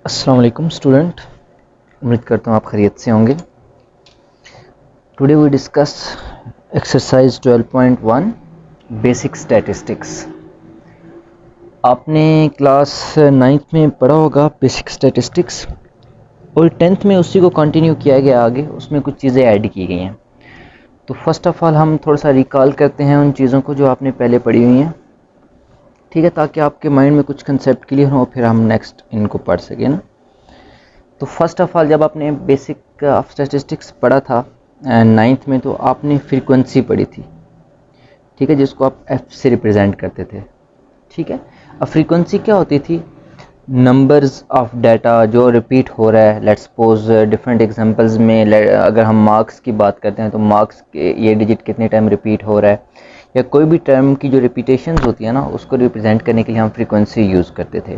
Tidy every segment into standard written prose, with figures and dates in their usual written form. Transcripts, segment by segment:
अस्सलाम वालेकुम स्टूडेंट, उम्मीद करता हूँ आप खैरियत से होंगे। Today we discuss exercise 12.1 basic statistics. आपने क्लास 9th में पढ़ा होगा बेसिक स्टैटिस्टिक्स, और 10th में उसी को कंटिन्यू किया गया आगे, उसमें कुछ चीज़ें ऐड की गई हैं। तो फर्स्ट ऑफ़ ऑल हम थोड़ा सा रिकॉल करते हैं उन चीज़ों को जो आपने पहले पढ़ी हुई हैं, ठीक है, ताकि आपके माइंड में कुछ कंसेप्ट क्लियर हो, फिर हम नेक्स्ट इनको पढ़ सकें ना। तो फर्स्ट ऑफ ऑल जब आपने बेसिक ऑफ स्टैटिस्टिक्स पढ़ा था 9th में, तो आपने फ्रीक्वेंसी पढ़ी थी, ठीक है, जिसको आप एफ से रिप्रेजेंट करते थे, ठीक है। अब फ्रीक्वेंसी क्या होती थी? नंबर्स ऑफ डाटा जो रिपीट हो रहा है। लेट्स सपोज डिफरेंट एग्जांपल्स में अगर हम मार्क्स की बात करते हैं तो मार्क्स के ये डिजिट कितने टाइम रिपीट हो रहा है, या कोई भी टर्म की जो रिपीटेशंस होती है ना, उसको रिप्रेजेंट करने के लिए हम फ्रीक्वेंसी यूज़ करते थे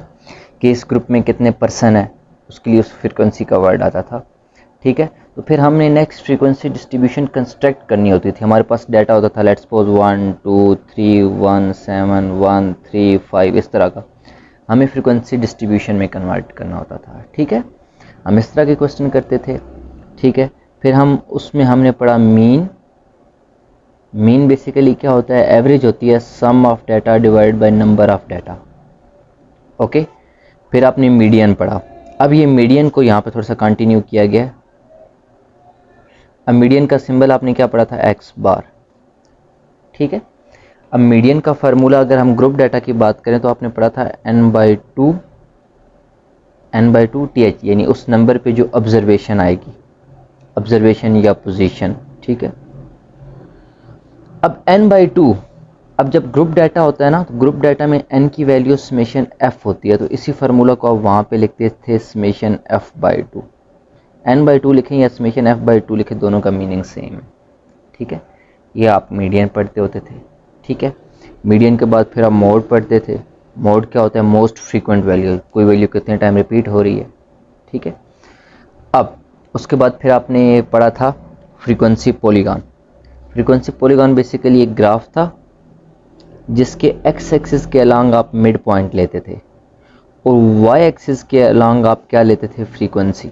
कि इस ग्रुप में कितने पर्सन है, उसके लिए उस फ्रीक्वेंसी का वर्ड आता था, ठीक है। तो फिर हमने नेक्स्ट फ्रीक्वेंसी डिस्ट्रीब्यूशन कंस्ट्रक्ट करनी होती थी। हमारे पास डाटा होता था, लेट्स सपोज 1 2 3 1 7 1 3 5, इस तरह का हमें फ्रीक्वेंसी डिस्ट्रीब्यूशन में कन्वर्ट करना होता था, ठीक है। हम इस तरह के क्वेश्चन करते थे, ठीक है। फिर हम उसमें हमने पढ़ा मीन। मीन बेसिकली क्या होता है? एवरेज होती है sum of data divide by number of data, okay. फिर आपने मीडियन पढ़ा। अब ये मीडियन को यहाँ पे थोड़ा सा कंटिन्यू किया गया। अब मीडियन का सिंबल आपने क्या पढ़ा था? एक्स बार, ठीक है। अब मीडियन का फार्मूला अगर हम ग्रुप डाटा की बात करें तो आपने पढ़ा था n/2 th, यानी उस नंबर पे जो ऑब्जर्वेशन आएगी, ऑब्जर्वेशन या पोजीशन, ठीक है। अब n/2, अब जब ग्रुप डाटा होता है ना, तो ग्रुप डाटा में n की वैल्यू समेशन f होती है, तो इसी फार्मूला को आप वहाँ पे लिखते थे समेशन f/2। n/2 लिखें या समेशन f/2 लिखें, दोनों का मीनिंग सेम है, ठीक है। ये आप मीडियन पढ़ते होते थे, ठीक है। मीडियन के बाद फिर आप मोड पढ़ते थे। मोड क्या होता है? मोस्ट फ्रीक्वेंट वैल्यू, कोई वैल्यू कितने टाइम रिपीट हो रही है, ठीक है। अब उसके बाद फिर आपने पढ़ा था frequency polygon. Frequency polygon basically एक ग्राफ था जिसके एक्स एक्सिस के अलोंग आप मिड पॉइंट लेते थे, और वाई एक्सिस के अलोंग आप क्या लेते थे? फ्रीक्वेंसी।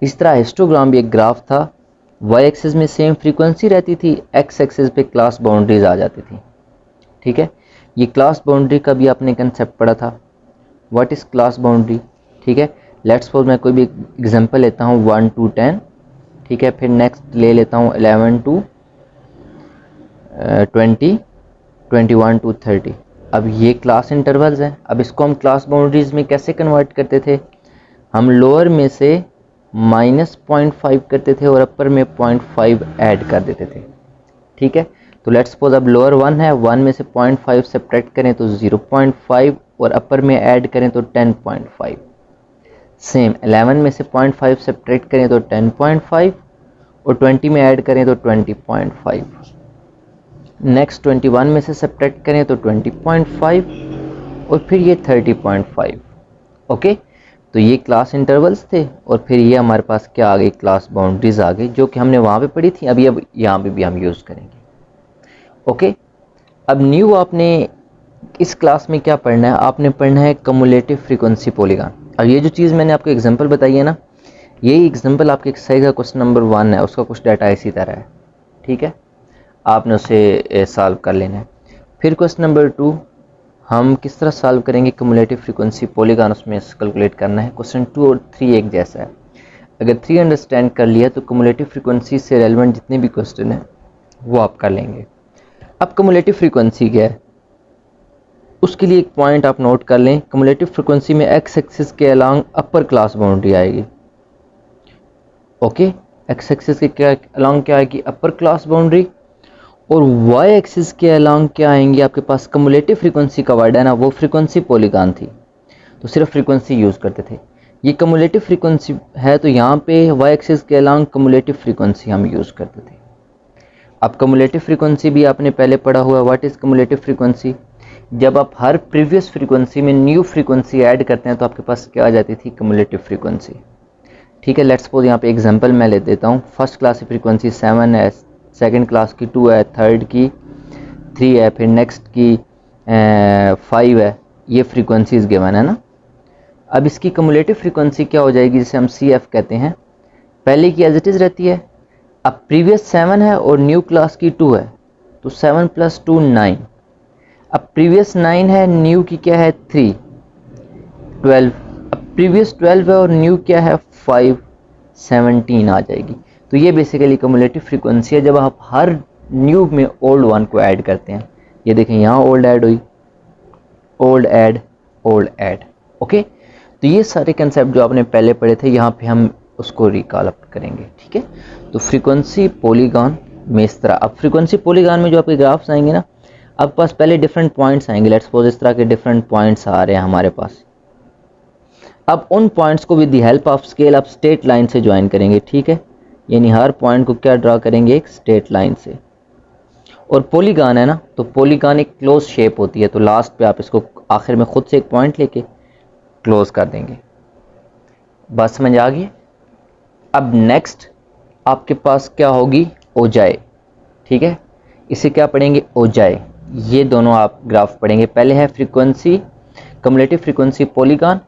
इस तरह हिस्टोग्राम भी एक ग्राफ था, वाई एक्सिस में सेम फ्रीक्वेंसी रहती थी, एक्स एक्सिस पे क्लास बाउंड्रीज आ जाती थी, ठीक है। ये क्लास बाउंड्री का भी आपने कंसेप्ट पढ़ा था, व्हाट इज़ क्लास बाउंड्री, ठीक है। लेट्स सपोज मैं कोई भी एग्जांपल लेता हूँ 1 to 10, ठीक है। फिर नेक्स्ट ले लेता हूँ 11 to 20, 21 to 30। अब ये क्लास इंटरवल्स हैं। अब इसको हम क्लास बाउंड्रीज में कैसे कन्वर्ट करते थे? हम लोअर में से -0.5 करते थे और अपर में 0.5 ऐड कर देते थे, ठीक है। तो लेट्स सपोज अब लोअर 1 है, 1 में से 0.5 सब्ट्रैक्ट करें तो 0.5, और अपर में ऐड करें तो 10.5। सेम 11 में से 0.5 सब्ट्रैक्ट करें तो 10.5, और 20 में ऐड करें तो 20.5। नेक्स्ट 21 में से सब्ट्रैक्ट करें तो 20.5, और फिर ये 30.5, ओके। तो ये क्लास इंटरवल्स थे, और फिर ये हमारे पास क्या आ गई? क्लास बाउंड्रीज आ गई, जो कि हमने वहाँ पे पढ़ी थी, अभी अब यहाँ पे भी हम यूज़ करेंगे, ओके। अब न्यू आपने इस क्लास में क्या पढ़ना है? आपने पढ़ना है कम्युलेटिव फ्रीक्वेंसी पॉलीगॉन। अब ये जो चीज़ मैंने आपको एग्जांपल बताई है ना, यही एग्जांपल आपके एक्सरसाइज का क्वेश्चन नंबर 1 है, उसका कुछ डाटा इसी तरह है, ठीक है। आपने उसे सॉल्व कर लेना है। फिर क्वेश्चन नंबर 2 हम किस तरह सॉल्व करेंगे? कम्युलेटिव फ्रीक्वेंसी पॉलीगॉन, उसमें कैलकुलेट करना है। क्वेश्चन 2 और 3 एक जैसा है। अगर 3 अंडरस्टैंड कर लिया तो कम्युलेटिव फ्रीक्वेंसी से रेलेवेंट जितने भी क्वेश्चन हैं वो आप कर लेंगे। अब कम्युलेटिव फ्रीक्वेंसी क्या है, उसके लिए एक पॉइंट आप नोट कर लें। कम्युलेटिव फ्रीक्वेंसी में एक्स एक्सिस के अलोंग अपर क्लास बाउंड्री आएगी, ओके। एक्स एक्सिस के क्या अलोंग क्या आएगी? Upper class boundary. और वाई एक्सिस के अलोंग क्या आएंगे? आपके पास कम्युलेटिव फ्रीक्वेंसी का वर्ड है ना, वो फ्रीक्वेंसी पॉलीगॉन थी, तो सिर्फ फ्रीक्वेंसी यूज़ करते थे। ये कम्युलेटिव फ्रीक्वेंसी है, तो यहाँ पे वाई एक्सिस के अलोंग कम्युलेटिव फ्रीक्वेंसी हम यूज़ करते थे। अब कम्युलेटिव फ्रीक्वेंसी भी आपने पहले पढ़ा हुआ, व्हाट इज़ कम्युलेटिव फ्रीक्वेंसी? जब आप हर प्रीवियस फ्रीक्वेंसी में न्यू फ्रीक्वेंसी ऐड करते हैं तो आपके पास क्या आ जाती थी? कम्युलेटिव फ्रीक्वेंसी, ठीक है। लेट्स सपोज यहाँ पे एग्जांपल मैं ले देता हूँ। फर्स्ट क्लास की फ्रीक्वेंसी 7 है, सेकंड क्लास की 2 है, थर्ड की 3 है, फिर नेक्स्ट की 5 है। ये फ्रीक्वेंसीज गिवन है ना। अब इसकी कम्युलेटिव फ्रीक्वेंसी क्या हो जाएगी, जिसे हम CF कहते हैं, पहले की एज इट इज़ रहती है। अब प्रीवियस 7 है और न्यू क्लास की 2 है, तो 7 + 2 9। अब प्रीवियस 9 है, न्यू की क्या है 3 12। अब प्रीवियस 12 है और न्यू क्या है 5 17 आ जाएगी। तो ये बेसिकली कम्युलेटिव फ्रीक्वेंसी है जब आप हर न्यू में ओल्ड वन को ऐड करते हैं। ये देखें यहाँ ओल्ड ऐड हुई, old add, old add. Okay, तो ये सारे कंसेप्ट जो आपने पहले पढ़े थे यहाँ पे हम उसको रिकॉल अप करेंगे। ठीक है, तो फ्रीक्वेंसी पॉलीगॉन में इस तरह, अब फ्रीक्वेंसी पॉलीगॉन में जो आपके ग्राफ्स आएंगे ना, आपके पास पहले डिफरेंट पॉइंट्स आएंगे। लेट्स सपोज इस तरह के डिफरेंट पॉइंट्स आ रहे हैं हमारे पास। अब उन पॉइंट्स को with the help of scale आप स्ट्रेट लाइन से ज्वाइन करेंगे। ठीक है, यानी हर पॉइंट को क्या ड्रा करेंगे, एक स्ट्रेट लाइन से। और पॉलीगॉन है ना, तो पॉलीगॉन एक क्लोज शेप होती है, तो लास्ट पे आप इसको आखिर में खुद से एक पॉइंट लेके क्लोज कर देंगे। बस समझ आ गई। अब नेक्स्ट आपके पास क्या होगी, ओजाए। ठीक है, इसे क्या पढ़ेंगे, ओजाए। ये दोनों आप ग्राफ पढ़ेंगे। पहले है फ्रीक्वेंसी, कम्युलेटिव फ्रीक्वेंसी पॉलीगॉन,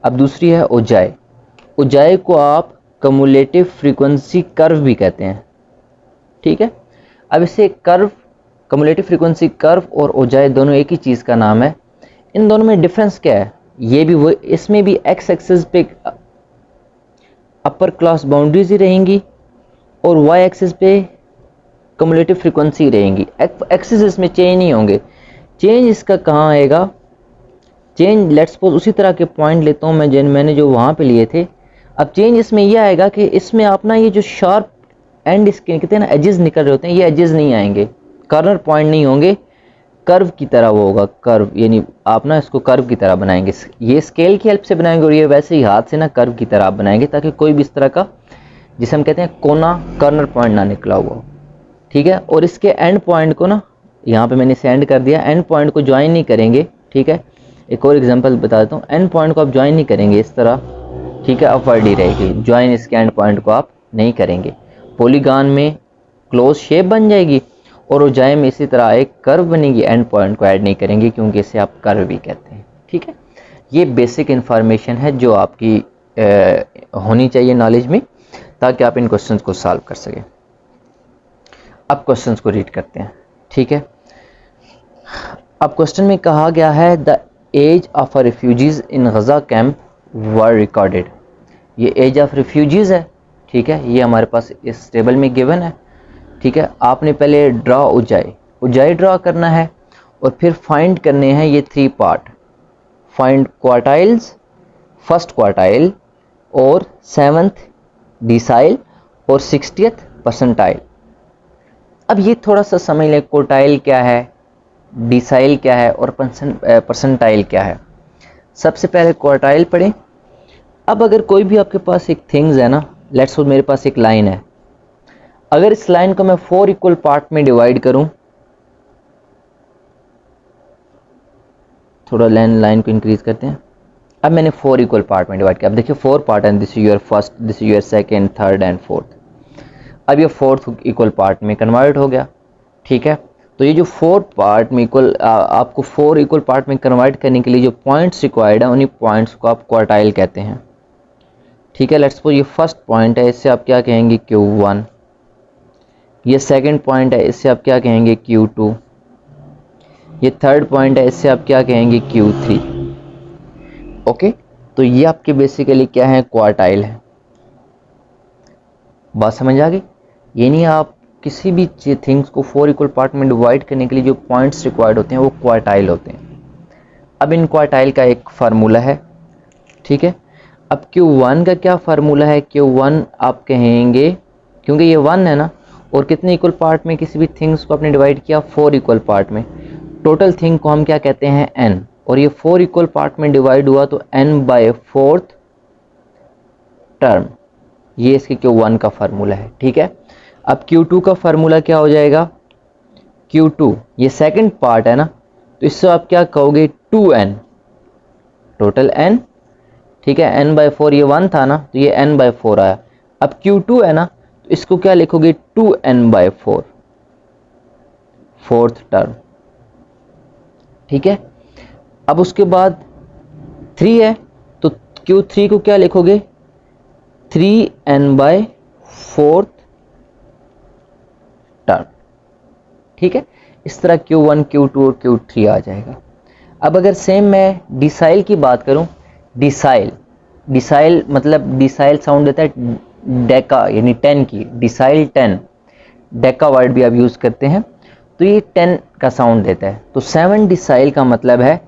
अब दूसरी है ओजाए। ओजाए को आप कम्युलेटिव फ्रीक्वेंसी कर्व भी कहते हैं। ठीक है, अब इसे कर्व, कम्युलेटिव फ्रीक्वेंसी कर्व और ओजाए दोनों एक ही चीज़ का नाम है। इन दोनों में डिफरेंस क्या है, ये भी वो, इसमें भी एक्स एक्सिस पे अपर क्लास बाउंड्रीज ही रहेंगी और वाई एक्सिस पे कम्युलेटिव फ्रीक्वेंसी रहेंगी। एक्सिस इसमें चेंज नहीं होंगे। चेंज इसका कहाँ आएगा, चेंज लेट्स सपोज उसी तरह के पॉइंट लेता हूँ मैं मैंने जो वहाँ पे लिए थे। अब चेंज इसमें यह आएगा कि इसमें आप ना ये जो शार्प एंड इसके कहते हैं ना एजेस निकल रहे होते हैं, ये एजेस नहीं आएंगे, कॉर्नर पॉइंट नहीं होंगे, कर्व की तरह वो होगा। कर्व यानी आप ना इसको कर्व की तरह बनाएंगे, ये स्केल की हेल्प से बनाएंगे और ये वैसे ही हाथ से ना कर्व की तरह आप बनाएंगे, ताकि कोई भी इस तरह का जिसे हम कहते हैं कोना, कॉर्नर पॉइंट ना निकला हुआ। ठीक है, और इसके एंड पॉइंट को ना, यहाँ पे मैंने इसे एंड कर दिया, एंड पॉइंट को ज्वाइन नहीं करेंगे। ठीक है, एक और एग्जांपल बता देता हूँ, एंड पॉइंट को आप ज्वाइन नहीं करेंगे इस तरह। ठीक है, अपवर्ड ही रहेगी, ज्वाइन इसके एंड पॉइंट को आप नहीं करेंगे। पॉलीगॉन में क्लोज शेप बन जाएगी और ओजाए में इसी तरह एक कर्व बनेगी, एंड पॉइंट को ऐड नहीं करेंगे क्योंकि इसे आप कर्व भी कहते हैं। ठीक है, ये बेसिक इन्फॉर्मेशन है जो आपकी होनी चाहिए नॉलेज में, ताकि आप इन क्वेश्चंस को सॉल्व कर सकें। अब क्वेश्चंस को रीड करते हैं। ठीक है, अब क्वेश्चन में कहा गया है the age of refugees in Gaza camp were recorded. ये एज ऑफ रिफ्यूजीज है। ठीक है, ये हमारे पास इस टेबल में गिवन है। ठीक है, आपने पहले ड्रा उजाई ड्रा करना है और फिर फाइंड करने हैं ये 3 part, find quartiles, first quartile और 7th डिसाइल और 60th परसेंटाइल। अब ये थोड़ा सा समझ लें, क्वार्टाइल क्या है, डिसाइल क्या है और परसेंटाइल क्या है। सबसे पहले क्वार्टाइल पढ़ें। अब अगर कोई भी आपके पास एक थिंग्स है ना, लेट्स सपोज मेरे पास एक लाइन है, अगर इस लाइन को मैं 4 इक्वल पार्ट में डिवाइड करूं, थोड़ा लाइन को इंक्रीज करते हैं। अब मैंने 4 इक्वल पार्ट में डिवाइड किया। अब देखिए 4 पार्ट हैं, this is your first, this is your second, third and fourth. अब ये 4th इक्वल पार्ट में कन्वर्ट हो गया। ठीक है, तो ये जो 4 पार्ट में इक्वल, आपको 4 इक्वल पार्ट में कन्वर्ट करने के लिए जो पॉइंट्स रिक्वायर्ड है, उन्हीं पॉइंट्स को आप क्वार्टाइल कहते हैं। ठीक है, लेट्स सपोज ये फर्स्ट पॉइंट है, इससे आप क्या कहेंगे Q1। ये सेकंड पॉइंट है, इससे आप क्या कहेंगे Q2। ये थर्ड पॉइंट है, इससे आप क्या कहेंगे Q3। ओके, तो ये आपके बेसिकली क्या है, क्वार्टाइल है। बात समझ आ गई। ये नहीं, आप किसी भी थिंग्स को 4 इक्वल पार्ट में डिवाइड करने के लिए जो पॉइंट्स रिक्वायर्ड होते हैं वो क्वार्टाइल होते हैं। अब इन क्वार्टाइल का एक फार्मूला है। ठीक है, अब Q1 का क्या फार्मूला है, Q1 आप कहेंगे, क्योंकि ये 1 है ना, और कितने इक्वल पार्ट में किसी भी थिंग्स को आपने डिवाइड किया, 4 इक्वल पार्ट में, टोटल थिंग को हम क्या कहते हैं, n, और ये 4 इक्वल पार्ट में डिवाइड हुआ तो n/4th टर्म, ये इसके Q1 का फार्मूला है। ठीक है, अब Q2 का फार्मूला क्या हो जाएगा, Q2 ये सेकंड पार्ट है ना, तो इससे आप क्या कहोगे 2n, टोटल n। ठीक है, n/4, ये 1 था ना, तो ये n/4 आया। अब Q2 है ना, तो इसको क्या लिखोगे 2n/4, फोर्थ टर्म। ठीक है, अब उसके बाद 3 है, तो Q3 को क्या लिखोगे 3n/4 टर्म, ठीक है। इस तरह Q1 Q2 और Q3 आ जाएगा। अब अगर सेम मैं डिसाइल की बात करूं, डिसाइल मतलब डिसाइल साउंड देता है डेका यानी 10 की, डिसाइल 10, डेका वर्ड भी आप यूज करते हैं, तो ये 10 का साउंड देता है। तो 7 डिसाइल का मतलब है,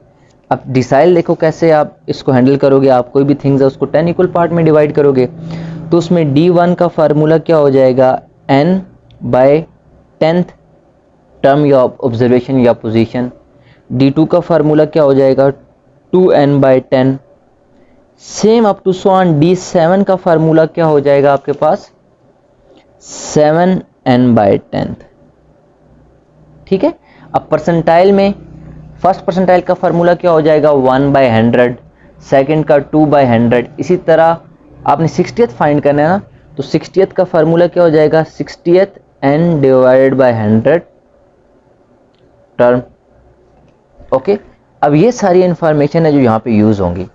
अब डिसाइल देखो कैसे आप इसको हैंडल करोगे, आप कोई भी थिंग्स है उसको 10 इक्वल पार्ट में डिवाइड करोगे, तो उसमें D1 का फार्मूला क्या हो जाएगा n/10th टर्म या ऑब्जर्वेशन या पोजीशन। D2 का फार्मूला क्या हो जाएगा 2n/10। Same up to so on D7 का फार्मूला क्या हो जाएगा आपके पास 7n/10, ठीक है। अब परसेंटाइल में फर्स्ट परसेंटाइल का फार्मूला क्या हो जाएगा 1/100, सेकंड का 2/100, इसी तरह आपने 60th फाइंड करना है ना, तो 60th का फार्मूला क्या हो जाएगा 60th n/100 टर्म, ओके। अब ये सारी इंफॉर्मेशन है जो यहाँ पे यूज होंगी।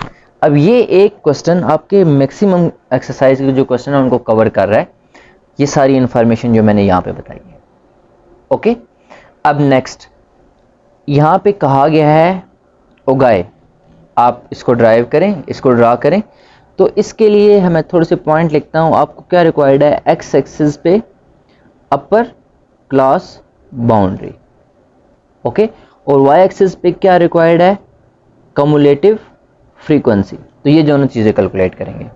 अब ये एक क्वेश्चन आपके मैक्सिमम एक्सरसाइज के जो क्वेश्चन है उनको कवर कर रहा है, ये सारी इंफॉर्मेशन जो मैंने यहाँ पे बताई है, ओके। अब नेक्स्ट यहाँ पे कहा गया है उगाए, आप इसको ड्राइव करें, इसको ड्रा करें। तो इसके लिए मैं थोड़े से पॉइंट लिखता हूँ। आपको क्या रिक्वायर्ड है, एक्स एक्सिस पे अपर क्लास बाउंड्री, ओके, और वाई एक्सिस पे क्या रिक्वायर्ड है, कम्युलेटिव फ्रीक्वेंसी। तो ये दोनों चीज़ें कैलकुलेट करेंगे।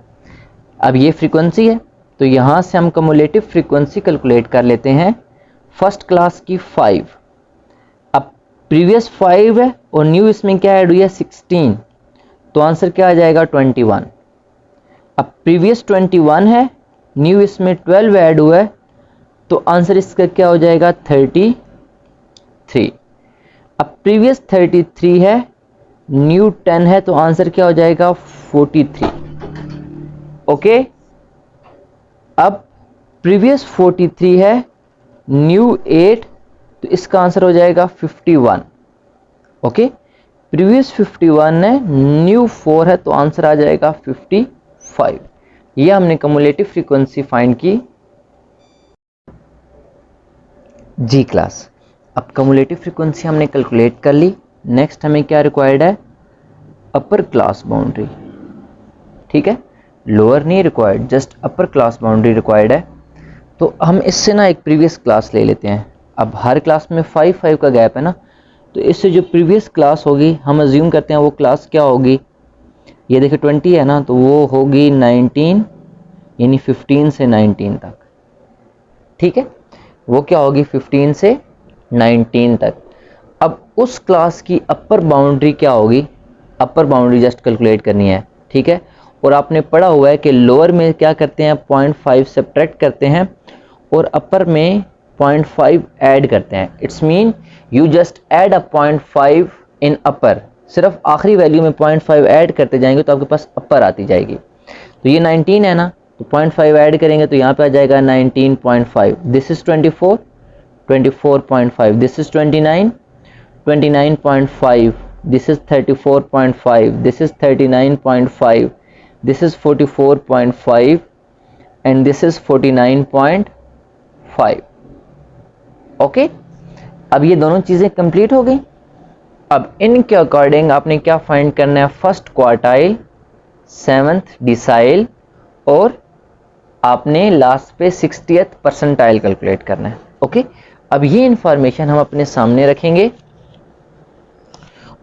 अब ये फ्रीक्वेंसी है, तो यहाँ से हम कम्युलेटिव फ्रीक्वेंसी कैलकुलेट कर लेते हैं फर्स्ट क्लास की 5। अब प्रीवियस 5 है और न्यू इसमें क्या ऐड हुई है 16, तो आंसर क्या आ जाएगा 21। अब प्रीवियस 21 है, न्यू इसमें 12 ऐड हुआ है, तो आंसर इसका क्या हो जाएगा 33। अब प्रीवियस 33 है, न्यू 10 है, तो आंसर क्या हो जाएगा 43, ओके। अब प्रीवियस 43 है, न्यू 8, तो इसका आंसर हो जाएगा 51, ओके। प्रीवियस 51 है, न्यू 4 है, तो आंसर आ जाएगा 55। ये हमने कम्युलेटिव फ्रीक्वेंसी फाइंड की जी क्लास। अब कम्युलेटिव फ्रीक्वेंसी हमने कैलकुलेट कर ली। नेक्स्ट हमें क्या रिक्वायर्ड है, अपर क्लास बाउंड्री, ठीक है, लोअर नहीं required, just upper class boundary required है। तो हम इससे ना एक प्रीवियस क्लास ले लेते हैं। अब हर क्लास में 5 का गैप है ना, तो इससे जो प्रीवियस क्लास होगी हम अज्यूम करते हैं वो क्लास क्या होगी, ये देखिए 20 है ना, तो वो होगी 19, यानी 15 से 19 तक, ठीक है, वो क्या होगी 15 से 19 तक। अब उस क्लास की अपर बाउंड्री क्या होगी, अपर बाउंड्री जस्ट कैलकुलेट करनी है, ठीक है। और आपने पढ़ा हुआ है कि लोअर में क्या करते हैं 0.5 सब्ट्रैक्ट करते हैं और अपर में 0.5 ऐड करते हैं। It's mean you just add अ 0.5 इन अपर, सिर्फ आखिरी वैल्यू में 0.5 ऐड करते जाएंगे तो आपके पास अपर आती जाएगी। तो ये 19 है ना, तो 0.5 ऐड करेंगे तो यहाँ पे आ जाएगा 19.5, this is 24, 24.5, this is 29, 29.5, this is 34.5, this is 39.5, this is 44.5 and this is 49.5, okay. अब ये दोनों चीज़ें कंप्लीट हो गई। अब इनके अकॉर्डिंग आपने क्या फाइंड करना है, फर्स्ट क्वार्टाइल, 7th डिसाइल और आपने लास्ट पे 60th परसेंटाइल कैलकुलेट करना है, ओके। अब ये इंफॉर्मेशन हम अपने सामने रखेंगे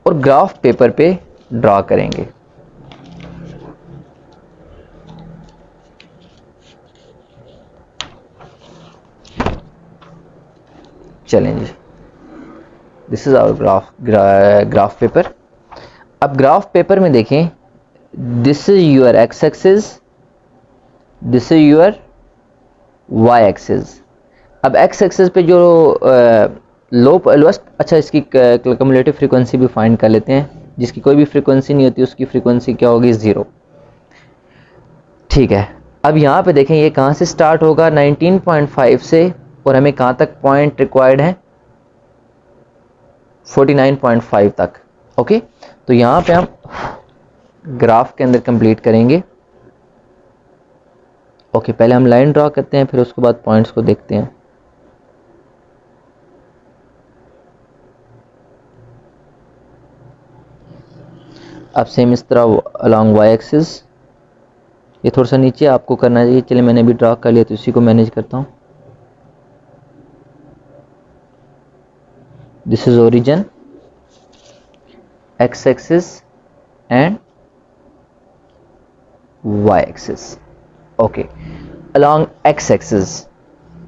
और ग्राफ पेपर पे ड्रा करेंगे। चलें जी, this is our graph paper. अब ग्राफ पेपर में देखें, this is your X axis, this is your Y axis. अब एक्स एक्सिस पे जो लोएस्ट, अच्छा इसकी कम्युलेटिव फ्रीक्वेंसी भी फाइंड कर लेते हैं, जिसकी कोई भी फ्रीक्वेंसी नहीं होती उसकी फ्रीक्वेंसी क्या होगी 0, ठीक है। अब यहाँ पे देखें ये कहाँ से स्टार्ट होगा 19.5 से और हमें कहाँ तक पॉइंट रिक्वायर्ड है 49.5 तक, ओके। तो यहाँ पे हम ग्राफ के अंदर कंप्लीट करेंगे। ओके, पहले हम लाइन ड्रॉ करते हैं, फिर उसके बाद पॉइंट्स को देखते हैं। अब सेम इस तरह अलोंग वाई एक्सिस, ये थोड़ा सा नीचे आपको करना चाहिए। चलिए मैंने भी ड्रॉ कर लिया तो इसी को मैनेज करता हूँ। This is origin, x axis and y axis. Okay, along x axis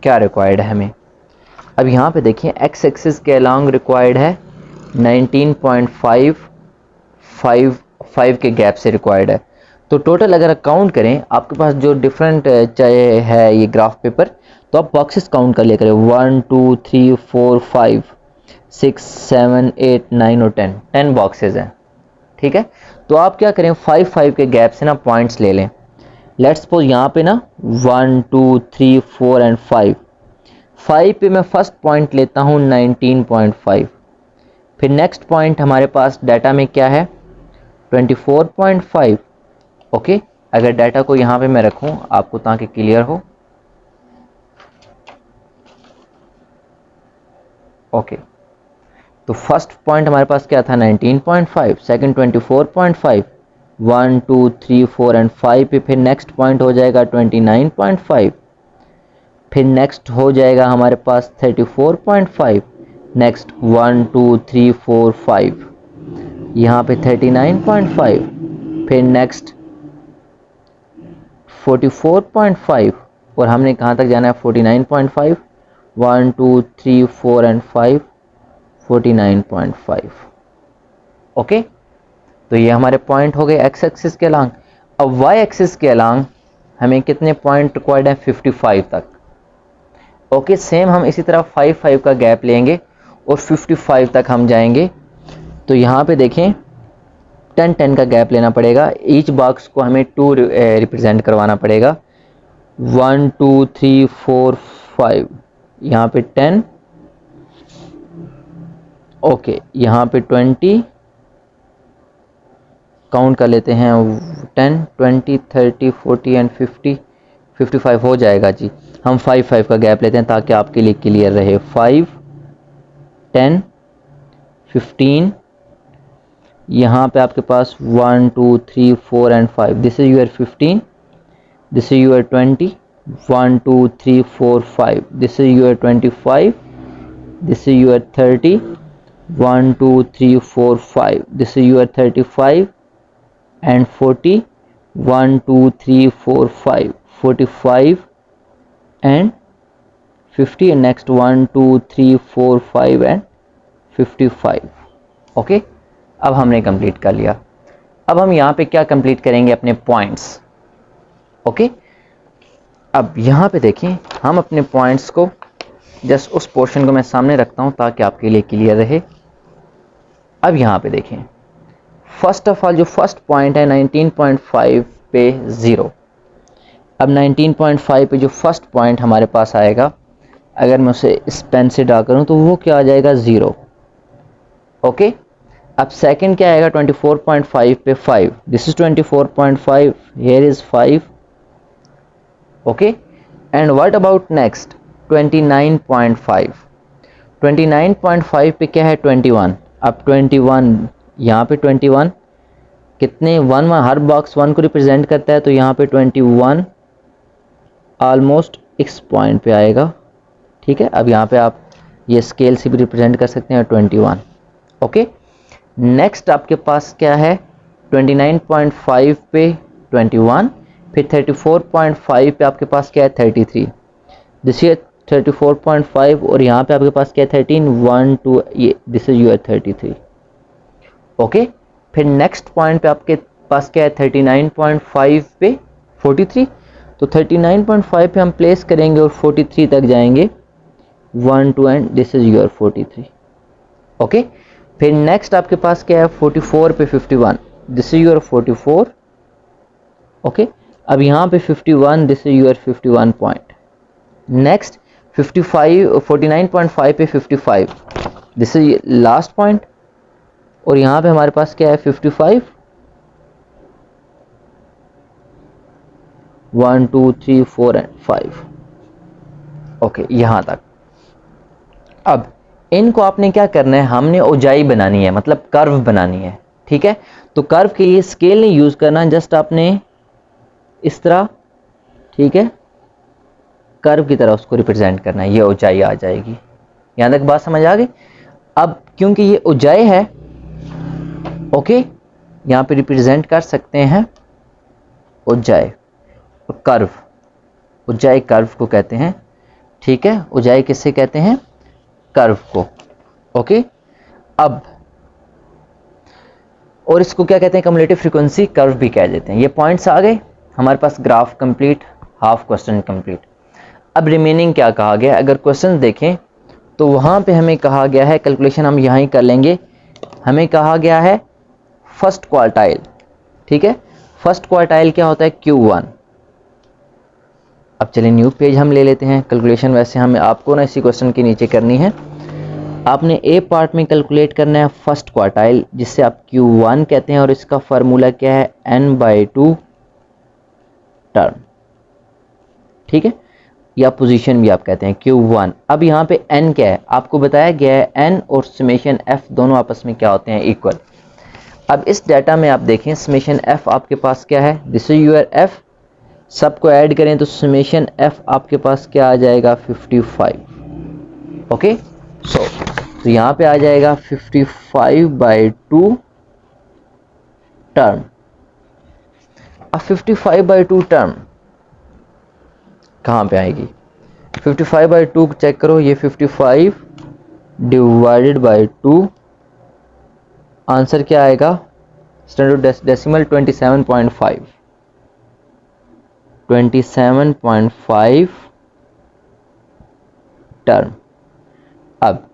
क्या रिक्वायर्ड है हमें? अब यहाँ पे देखिए एक्स एक्सिस के अलोंग रिक्वायर्ड है 19.5 के गैप से रिक्वायर्ड है। तो टोटल अगर काउंट करें, आपके पास जो डिफरेंट चाहे है ये ग्राफ पेपर, तो आप बॉक्सेस काउंट कर लिया करें। 1 2 3 4 5 6 7 8 9 और 10 बॉक्सेस हैं, ठीक है। तो आप क्या करें, 5 के गैप से ना पॉइंट्स ले लें। लेट्स सपोज यहाँ पे ना 1 2 3 4 एंड 5 पे मैं फर्स्ट पॉइंट लेता हूँ 19.5। फिर नेक्स्ट पॉइंट हमारे पास डाटा में क्या है 24.5। ओके, अगर डाटा को यहाँ पे मैं रखूँ आपको ताकि क्लियर हो। ओके, तो फर्स्ट पॉइंट हमारे पास क्या था 19.5, सेकंड 24.5, 1 2 3 4 एंड 5 पे फिर नेक्स्ट पॉइंट हो जाएगा 29.5, फिर नेक्स्ट हो जाएगा हमारे पास 34.5, नेक्स्ट 1 2 3 4 5, यहाँ पे 39.5, फिर नेक्स्ट 44.5 और हमने कहाँ तक जाना है 49.5, 1 2 3 4 एंड 5, 49.5। ओके, तो ये हमारे पॉइंट हो गए एक्स एक्सिस के अलोंग। अब वाई एक्सिस के अलोंग हमें कितने पॉइंट रिक्वायर्ड है 55 तक। ओके, सेम हम इसी तरह 5 का गैप लेंगे और 55 तक हम जाएंगे। तो यहाँ पे देखें 10 का गैप लेना पड़ेगा। ईच बॉक्स को हमें 2 रिप्रेजेंट करवाना पड़ेगा। 1 2 3 4 5, यहाँ पे 10, ओके यहाँ पे 20, काउंट कर लेते हैं 10 20 30 40 एंड 50, 55 हो जाएगा जी। हम 5 का गैप लेते हैं ताकि आपके लिए क्लियर रहे। 5 10 15, यहाँ पे आपके पास 1 2 3 4 and 5, this is your 15, this is your 20, 1 2 3 4 5, this is your 25, this is your 30, 1 2 3 4 5, this is your 35 and 40, 1 2 3 4 5, 45 and 50 and next 1 2 3 4 5 and 55। Okay, अब हमने कंप्लीट कर लिया। अब हम यहाँ पे क्या कंप्लीट करेंगे अपने पॉइंट्स। ओके, अब यहाँ पे देखें हम अपने पॉइंट्स को जस्ट उस पोर्शन को मैं सामने रखता हूँ ताकि आपके लिए क्लियर रहे। अब यहाँ पे देखें फर्स्ट ऑफ ऑल जो फर्स्ट पॉइंट है 19.5 पे 0। अब 19.5 पे जो फर्स्ट पॉइंट हमारे पास आएगा, अगर मैं उसे इस पेन से ड्रा करूं तो वो क्या आ जाएगा 0। ओके, अब सेकंड क्या आएगा 24.5 पे 5, this is 24.5, here is 5। Okay, and what about next 29.5, 29.5 पे क्या है 21। अब 21 यहाँ पे 21 कितने 1 हर बॉक्स 1 को रिप्रेजेंट करता है, तो यहाँ पे 21 ऑलमोस्ट इस पॉइंट पे आएगा। ठीक है, अब यहाँ पे आप ये स्केल से भी रिप्रेजेंट कर सकते हैं 21। ओके, नेक्स्ट आपके पास क्या है 29.5 पे 21, फिर 34.5 पे आपके पास क्या है 33, दिस इज 34.5 और यहाँ पे आपके पास क्या है 13, 1 2, ये दिस इज योर 33। ओके, फिर नेक्स्ट पॉइंट पे आपके पास क्या है 39.5 पे 43, तो 39.5 पे हम प्लेस करेंगे और 43 तक जाएंगे 1 2 and this is your 43। Okay, फिर नेक्स्ट आपके पास क्या है 44 पे 51, दिस इज योर 44। ओके, अब यहाँ पे 51, this is your 51 point. Next 49.5 पे 55, दिस इज लास्ट पॉइंट और यहाँ पे हमारे पास क्या है 55 1 2 3 4 एंड 5। ओके, यहाँ तक। अब इनको आपने क्या करना है, हमने ऊंचाई बनानी है, मतलब कर्व बनानी है, ठीक है। तो कर्व के लिए स्केल नहीं यूज करना, जस्ट आपने इस तरह, ठीक है, कर्व की तरह उसको रिप्रेजेंट करना है, ये ऊंचाई आ जाएगी। यहां तक बात समझ आ गई। अब क्योंकि ये ऊंचाई है, ओके, यहां पे रिप्रेजेंट कर सकते हैं ऊंचाई और कर्व। ऊंचाई कर्व को कहते हैं, ठीक है। ऊंचाई किससे कहते हैं, कर्व को, ओके। अब और इसको क्या कहते हैं, कम्युलेटिव फ्रीक्वेंसी कर्व भी कह देते हैं। ये पॉइंट्स आ गए हमारे पास, graph complete, half question complete. अब रिमेनिंग क्या कहा गया, अगर क्वेश्चन देखें तो वहां पे हमें कहा गया है, कैलकुलेशन हम यहां ही कर लेंगे, हमें कहा गया है फर्स्ट क्वार्टाइल, ठीक है। फर्स्ट क्वार्टाइल क्या होता है, Q1। अब चलिए न्यू पेज हम ले लेते हैं। कैलकुलेशन वैसे हमें आपको ना इसी क्वेश्चन के नीचे करनी है। आपने ए पार्ट में कैलकुलेट करना है फर्स्ट क्वार्टाइल, जिससे आप Q1 कहते हैं, और इसका फार्मूला क्या है, n/2 टर्म, ठीक है, या पोजीशन भी आप कहते हैं Q1। अब यहाँ पे n क्या है, आपको बताया गया है n और समेशन f दोनों आपस में क्या होते हैं, इक्वल। अब इस डाटा में आप देखें, समेशन f आपके पास क्या है, दिस इज यूर f, सबको ऐड करें तो समेशन f आपके पास क्या आ जाएगा, 55। ओके, तो यहाँ पे आ जाएगा 55/2 टर्म। अब 55/2 टर्म कहाँ पे आएगी, 55/2 चेक करो, ये 55 डिवाइडेड बाई 2, आंसर क्या आएगा, स्टैंडर्ड डेसिमल 27.5 टर्म। अब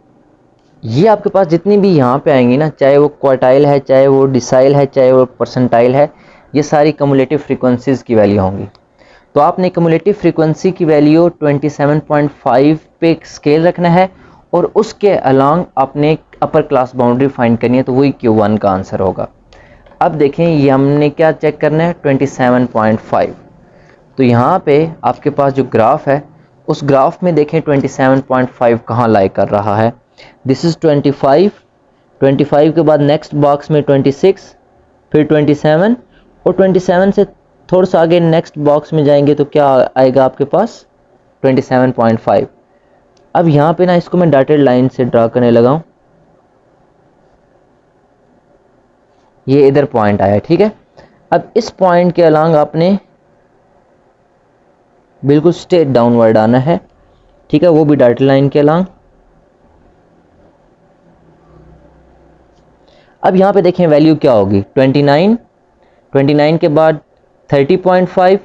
ये आपके पास जितनी भी यहाँ पे आएंगी ना, चाहे वो क्वार्टाइल है, चाहे वो डिसाइल है, चाहे वो परसेंटाइल है, ये सारी कम्युलेटिव फ्रीक्वेंसीज की वैल्यू होंगी। तो आपने कम्युलेटिव फ्रीक्वेंसी की वैल्यू 27.5 पे स्केल रखना है, और उसके अलॉन्ग आपने अपर क्लास बाउंड्री फाइंड करनी है, तो वही Q1 का आंसर होगा। अब देखें, ये हमने क्या चेक करना है, 27.5। तो यहाँ पे आपके पास जो ग्राफ है, उस ग्राफ में देखें 27.5 कहाँ लाई कर रहा है, दिस इज 25, 25 के बाद नेक्स्ट बॉक्स में 26, फिर 27, और 27 से थोड़ा सा आगे नेक्स्ट बॉक्स में जाएंगे तो क्या आएगा आपके पास, 27.5। अब यहाँ पे ना इसको मैं डॉटेड लाइन से ड्रा करने लगा हूँ, ये इधर पॉइंट आया, ठीक है। अब इस पॉइंट के अलॉन्ग आपने बिल्कुल स्ट्रेट डाउनवर्ड आना है, ठीक है, वो भी डॉटेड लाइन के अलॉन्ग। अब यहाँ पे देखें वैल्यू क्या होगी, 29, 29 के बाद 30.5,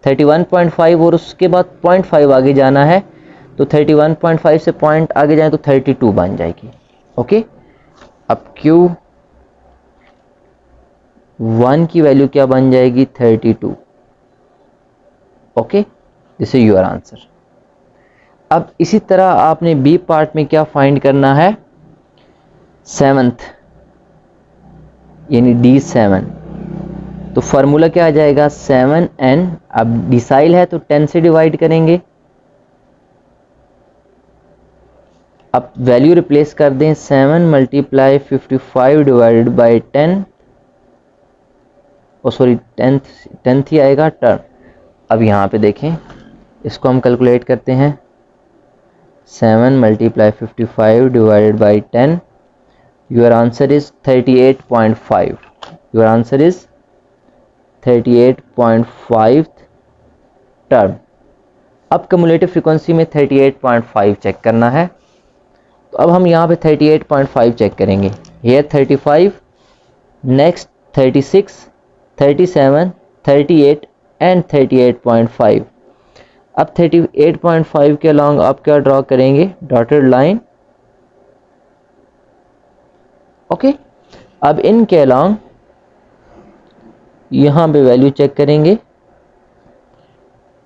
31.5, और उसके बाद 0.5 आगे जाना है, तो 31.5 से पॉइंट आगे जाए तो 32 बन जाएगी। ओके, अब Q1 की वैल्यू क्या बन जाएगी, 32। Okay, this is your answer. अब इसी तरह आपने बी पार्ट में क्या फाइंड करना है, सेवंथ यानी D7। तो फार्मूला क्या आ जाएगा, 7n, अब डिसाइल है तो 10 से डिवाइड करेंगे। अब वैल्यू रिप्लेस कर दें, 7 × 55 divided by 10, oh sorry 10th ही आएगा टर्म। अब यहाँ पे देखें, इसको हम कैलकुलेट करते हैं, 7 × 55 divided by 10, your answer is 38.5। Your answer is 38.5 term. अब कम्युलेटिव फ्रीक्वेंसी में 38.5 चेक करना है, तो अब हम यहाँ पे 38.5 चेक करेंगे, ये 35, नेक्स्ट 36, 37, 38 एंड 38.5। अब 38.5 के अलॉन्ग आप क्या ड्रॉ करेंगे, डॉटेड लाइन। ओके, अब इनके अलॉन्ग यहाँ पे वैल्यू चेक करेंगे,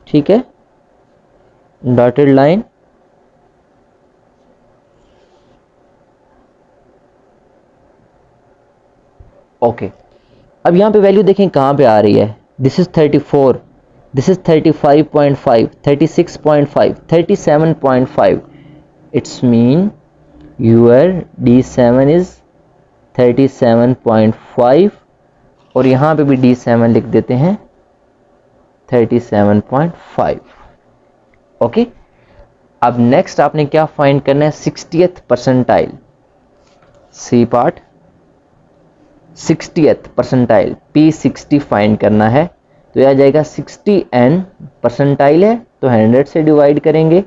ठीक है, डॉटेड लाइन। ओके, अब यहाँ पे वैल्यू देखें कहाँ पे आ रही है, this is 34, This is 35.5, 36.5, 37.5. It's mean your D7 is 37.5 और यहाँ पे भी D7 लिख देते हैं 37.5. ओके, अब नेक्स्ट आपने क्या फाइंड करना है, 60th percentile. C part 60th percentile P60 find करना है. तो यह आ जाएगा 60n परसेंटाइल है तो 100 से डिवाइड करेंगे.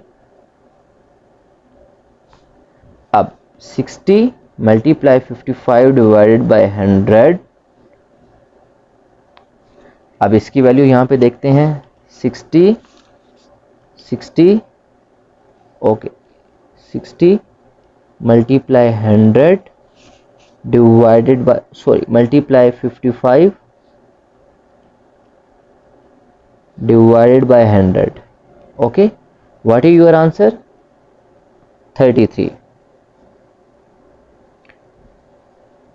अब 60 मल्टीप्लाई 55 डिवाइडेड बाय 100. अब इसकी वैल्यू यहां पे देखते हैं 60 okay 60 multiply 100 divided by multiply 55 divided by 100. Okay, what is your answer? 33.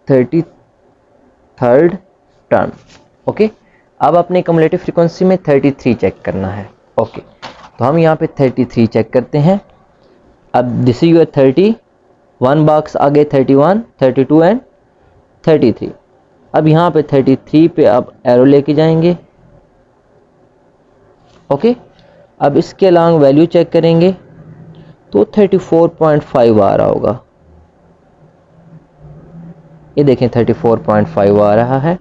33rd term. Okay, अब अपने कम्युलेटिव फ्रीक्वेंसी में 33 चेक करना है. ओके, तो हम यहाँ पे 33 चेक करते हैं. अब दिस इज योर 30, 1 बॉक्स आगे 31, 32 एंड 33. अब यहाँ पे 33 पे आप एरो लेके जाएंगे. ओके, अब इसके अलॉन्ग वैल्यू चेक करेंगे तो 34.5 आ रहा होगा. ये देखें 34.5 आ रहा है.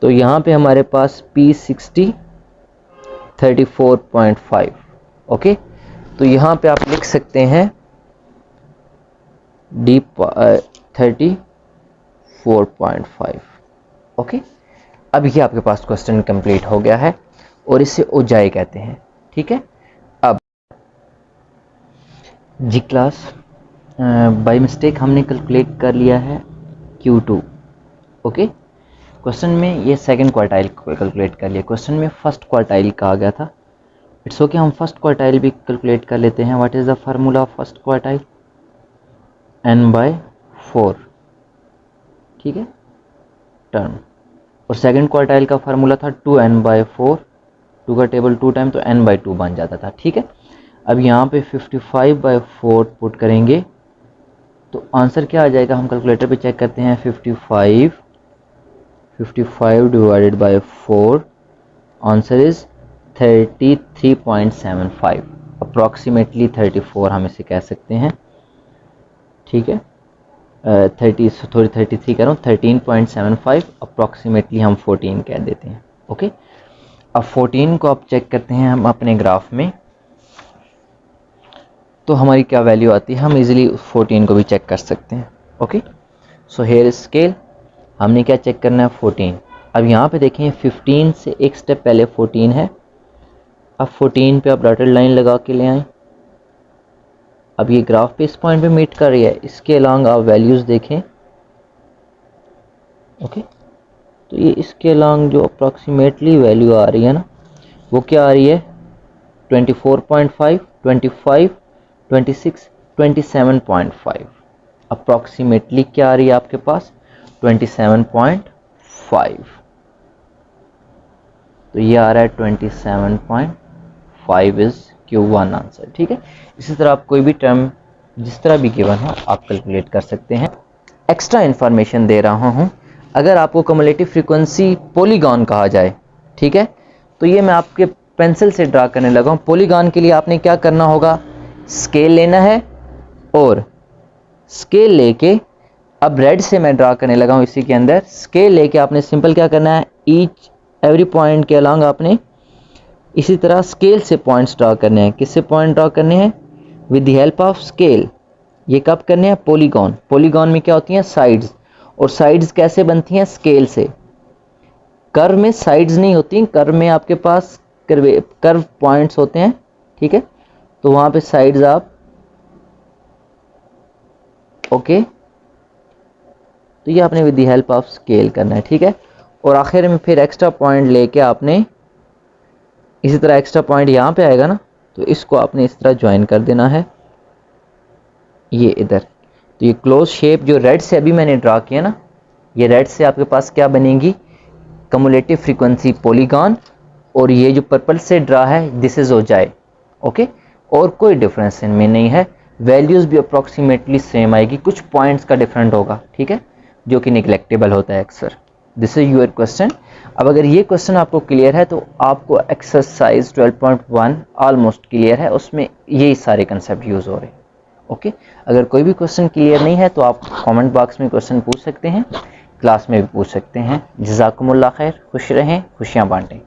तो यहाँ पे हमारे पास P60 34.5. ओके, तो यहाँ पे आप लिख सकते हैं D 34.5. ओके, अब ये आपके पास क्वेश्चन कंप्लीट हो गया है और इसे ओजाई कहते हैं. ठीक है, अब जी क्लास बाय मिस्टेक हमने कैलकुलेट कर लिया है Q2. ओके, क्वेश्चन में ये सेकंड क्वार्टाइल कैलकुलेट कर लिया, क्वेश्चन में फर्स्ट क्वार्टाइल का आ गया था. इट्स ओके, हम फर्स्ट क्वार्टाइल भी कैलकुलेट कर लेते हैं. What is the formula of first quartile? n/4. ठीक है, टर्म. और सेकंड क्वार्टाइल का फार्मूला था 2n/4. 2 का टेबल 2 टाइम तो n/2 बन जाता था. ठीक है, अब यहाँ पे 55/4 पुट करेंगे तो आंसर क्या आ जाएगा, हम कैलकुलेटर पे चेक करते हैं. 55 divided by 4, answer is 33.75. Approximately 34 हम इसे कह सकते हैं. ठीक है, 33 कह रहा हूँ, 13.75 अप्रॉक्सीमेटली हम 14 कह देते हैं. ओके, अब 14 को आप चेक करते हैं हम अपने ग्राफ में तो हमारी क्या वैल्यू आती है, हम इजीली 14 को भी चेक कर सकते हैं. ओके, सो हेयर स्केल हमने क्या चेक करना है, 14. अब यहाँ पे देखें 15 से एक स्टेप पहले 14 है. अब 14 पे आप डॉटेड लाइन लगा के ले आएँ. अब ये ग्राफ पे इस पॉइंट पे मीट कर रही है, इसके अलॉन्ग आप वैल्यूज़ देखें. ओके, तो ये इसके अलॉन्ग जो अप्रॉक्सीमेटली वैल्यू आ रही है ना, वो क्या आ रही है, 24.5, 25, 26, 27.5. अप्रॉक्सीमेटली क्या आ रही है आपके पास, 27.5. तो ये आ रहा है 27.5 इज Q1 आंसर. ठीक है, इसी तरह आप कोई भी टर्म जिस तरह भी गिवन हो आप कैलकुलेट कर सकते हैं. एक्स्ट्रा इन्फॉर्मेशन दे रहा हूँ, अगर आपको कम्युलेटिव फ्रीक्वेंसी पॉलीगॉन कहा जाए, ठीक है, तो ये मैं आपके पेंसिल से ड्रा करने लगा हूँ. पॉलीगॉन के लिए आपने क्या करना होगा, स्केल लेना है और स्केल लेके, अब रेड से मैं ड्रा करने लगा हूँ इसी के अंदर, स्केल लेके आपने सिंपल क्या करना है, ईच एवरी पॉइंट के अलॉन्ग आपने इसी तरह स्केल से पॉइंट्स ड्रा करने हैं. किससे पॉइंट ड्रा करने हैं, with the help of scale. ये कब करने हैं, पॉलीगॉन. पॉलीगॉन में क्या होती हैं, साइड्स. और साइड्स कैसे बनती हैं, स्केल से. कर्व में साइड्स नहीं होती, कर्व में आपके पास कर्व पॉइंट्स होते हैं. ठीक है, तो वहाँ पे साइड्स आप ओके, तो ये आपने with the help of scale करना है. ठीक है, और आखिर में फिर एक्स्ट्रा पॉइंट लेके आपने इसी तरह एक्स्ट्रा पॉइंट यहाँ पे आएगा ना, तो इसको आपने इस तरह ज्वाइन कर देना है ये इधर. तो ये क्लोज शेप जो रेड से अभी मैंने ड्रा किया ना, ये रेड से आपके पास क्या बनेगी, कम्युलेटिव फ्रीक्वेंसी पॉलीगॉन. और ये जो पर्पल से ड्रा है दिस इज हो जाए, ओके, और कोई डिफरेंस इनमें नहीं है। वैल्यूज़ भी अप्रॉक्सीमेटली सेम आएगी, कुछ पॉइंट्स का डिफरेंट होगा, ठीक है, जो कि निगलेक्टेबल होता है अक्सर। This is your question. अब अगर ये क्वेश्चन आपको क्लियर है तो आपको एक्सरसाइज 12.1 ऑलमोस्ट क्लियर है, उसमें यही सारे कंसेप्ट यूज़ हो रहे हैं, ओके। अगर कोई भी क्वेश्चन क्लियर नहीं है तो आप कमेंट बॉक्स में क्वेश्चन पूछ सकते हैं, क्लास में भी पूछ सकते हैं। जज़ाकुमुल्लाह खैर, खुश रहें, खुशियाँ बांटें।